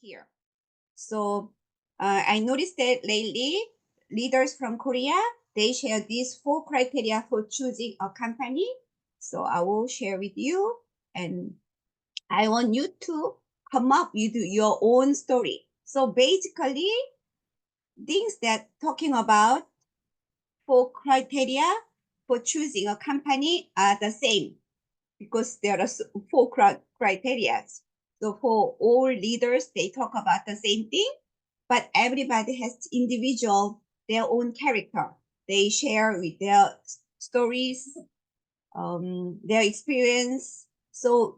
here. So I noticed that lately, leaders from Korea, they share these 4 criteria for choosing a company. So I will share with you, and I want you to come up with your own story. So basically, things that talking about 4 criteria for choosing a company are the same because there are 4 criteria. So for all leaders, they talk about the same thing, but everybody has individual, their own character. They share with their stories, their experience. So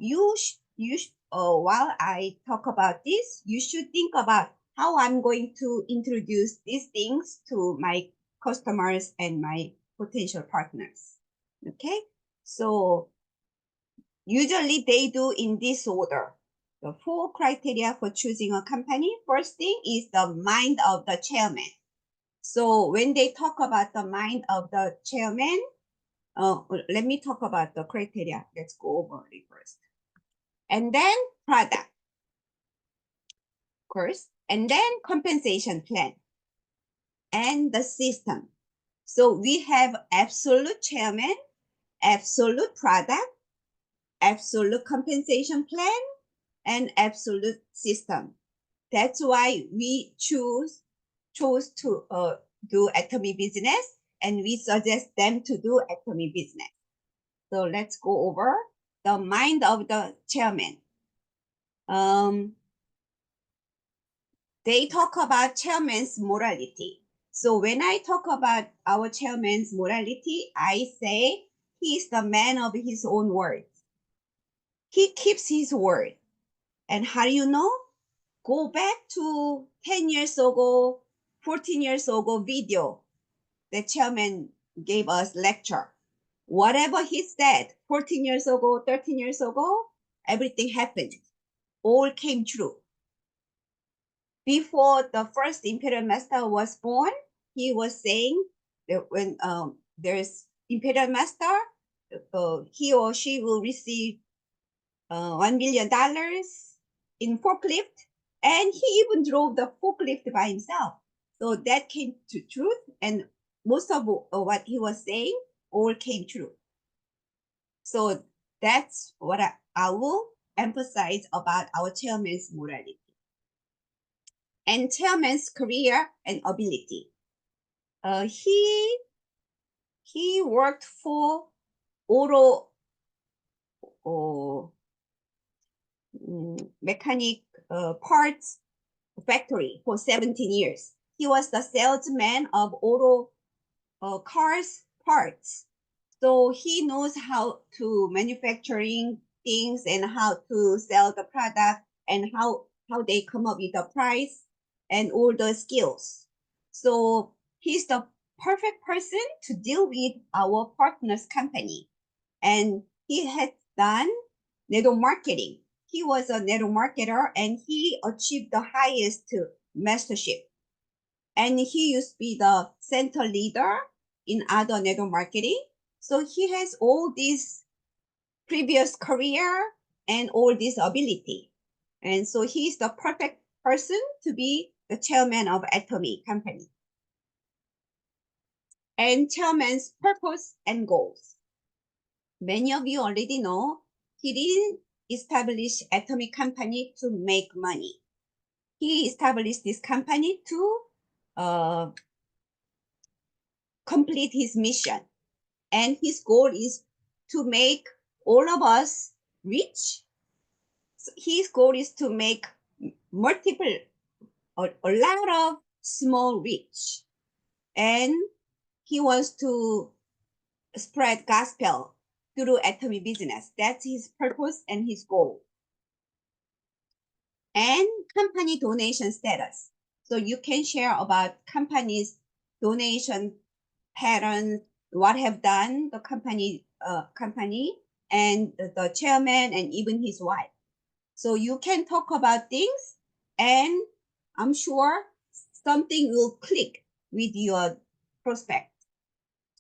while I talk about this, you should think about how I'm going to introduce these things to my customers and my potential partners. Okay, so usually they do in this order. The 4 criteria for choosing a company. First thing is the mind of the chairman. So when they talk about the mind of the chairman, let me talk about the criteria. Let's go over it first. And then product, of course, and then compensation plan and the system. So we have absolute chairman, absolute product, absolute compensation plan, and absolute system. That's why we chose to do Atomy business, and we suggest them to do Atomy business. So let's go over the mind of the chairman. They talk about chairman's morality. So when I talk about our chairman's morality, I say he's the man of his own words. He keeps his word. And how do you know? Go back to 10 years ago, 14 years ago video. The chairman gave us lecture. Whatever he said 14 years ago, 13 years ago, everything happened. All came true. Before the first imperial master was born, he was saying that when there's imperial master, he or she will receive $1 million in forklift, and he even drove the forklift by himself. So that came to truth, and most of what he was saying all came true. So that's what I will emphasize about our chairman's morality. And chairman's career and ability. He worked for auto mechanic parts factory for 17 years. He was the salesman of auto cars parts. So he knows how to manufacturing things and how to sell the product and how they come up with the price and all the skills. So he's the perfect person to deal with our partner's company. And he has done network marketing. He was a network marketer and he achieved the highest mastership. And he used to be the center leader in other network marketing. So he has all this previous career and all this ability. And so he's the perfect person to be the chairman of Atomy company. And chairman's purpose and goals. Many of you already know he didn't establish Atomy company to make money. He established this company to complete his mission. And his goal is to make all of us rich. So his goal is to make multiple, a lot of small rich. And he wants to spread gospel through Atomy business. That's his purpose and his goal. And company donation status. So you can share about company's donation patterns, what have done the company and the chairman and even his wife. So you can talk about things, and I'm sure something will click with your prospect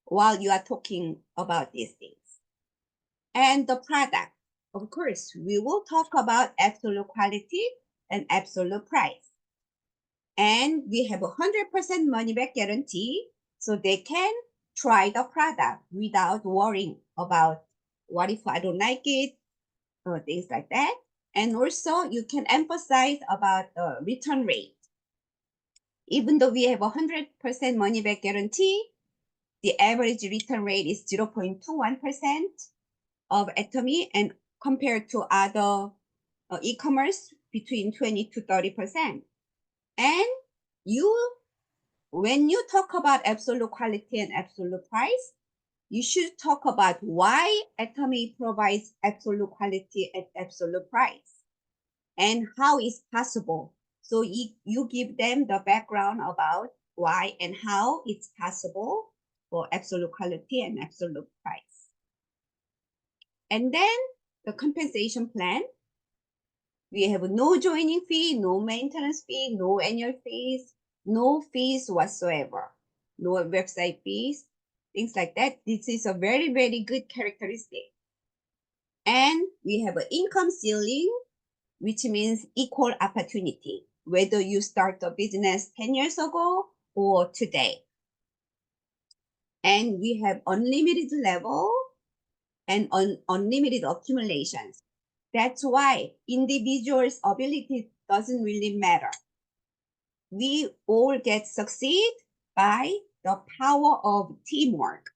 while you are talking about these things. And the product, of course, we will talk about absolute quality, and absolute price. And we have 100% money back guarantee, so they can try the product without worrying about what if I don't like it, or things like that. And also you can emphasize about the return rate. Even though we have 100% money back guarantee, the average return rate is 0.21% of Atomy, and compared to other e-commerce between 20 to 30%. And when you talk about absolute quality and absolute price, you should talk about why Atomy provides absolute quality at absolute price and how it's possible. So you give them the background about why and how it's possible for absolute quality and absolute price. And then the compensation plan. We have no joining fee, no maintenance fee, no annual fees, no fees whatsoever, no website fees, things like that. This is a very, very good characteristic. And we have an income ceiling, which means equal opportunity, whether you start a business 10 years ago or today. And we have unlimited level and unlimited accumulations. That's why individuals' ability doesn't really matter. We all get succeed by the power of teamwork,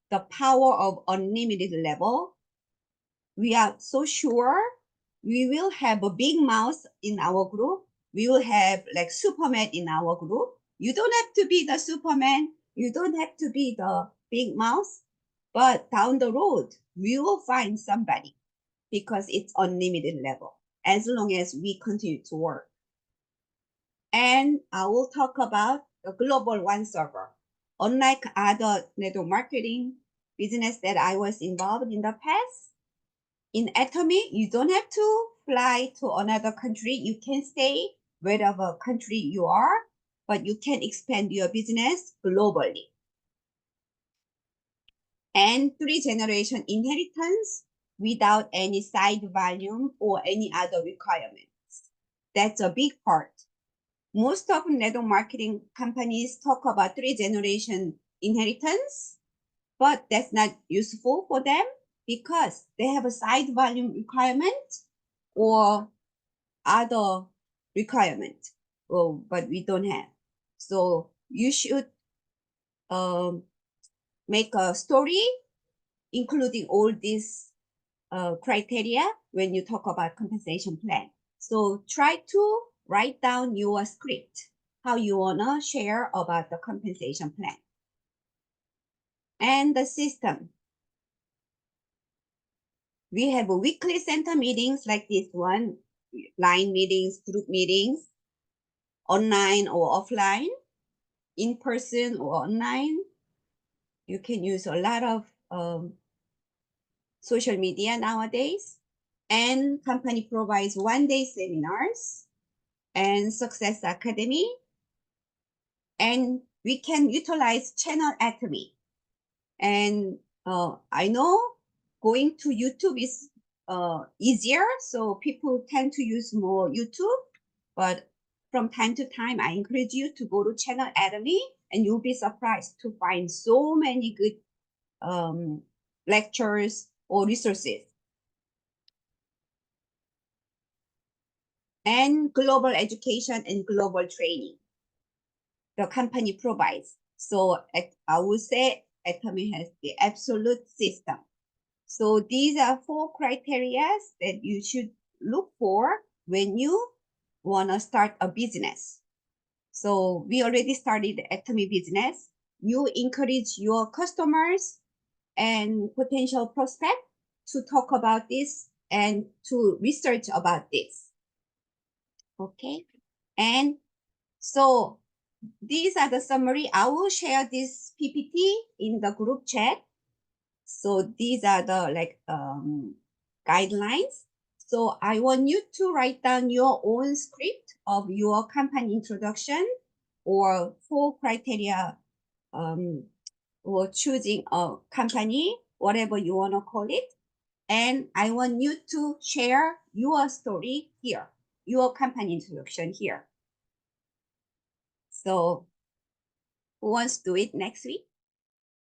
the power of unlimited level. We are so sure we will have a big mouse in our group. We will have like Superman in our group. You don't have to be the Superman. You don't have to be the big mouse. But down the road, we will find somebody because it's unlimited level as long as we continue to work. And I will talk about the global one server. Unlike other network marketing business that I was involved in the past, in Atomy, you don't have to fly to another country. You can stay wherever country you are, but you can expand your business globally. And 3-generation inheritance without any side volume or any other requirements. That's a big part. Most of network marketing companies talk about 3-generation inheritance, but that's not useful for them because they have a side volume requirement or other requirement, but we don't have. So you should make a story including all these criteria when you talk about compensation plan. So try to write down your script, how you wanna share about the compensation plan. And the system. We have weekly center meetings like this one, line meetings, group meetings, online or offline, in person or online. You can use a lot of social media nowadays. And company provides one-day seminars and Success Academy. And we can utilize channel atomy. And I know going to YouTube is easier, so people tend to use more YouTube. But from time to time, I encourage you to go to channel atomy, and you'll be surprised to find so many good lectures or resources. And global education and global training the company provides. So I would say Atomy has the absolute system. So these are 4 criteria that you should look for when you want to start a business. So we already started the Atomy business. You encourage your customers and potential prospects to talk about this and to research about this. Okay. And so these are the summary. I will share this PPT in the group chat. So these are the guidelines. So I want you to write down your own script of your company introduction or 4 criteria or choosing a company, whatever you want to call it. And I want you to share your story here. your company introduction here. So who wants to do it next week?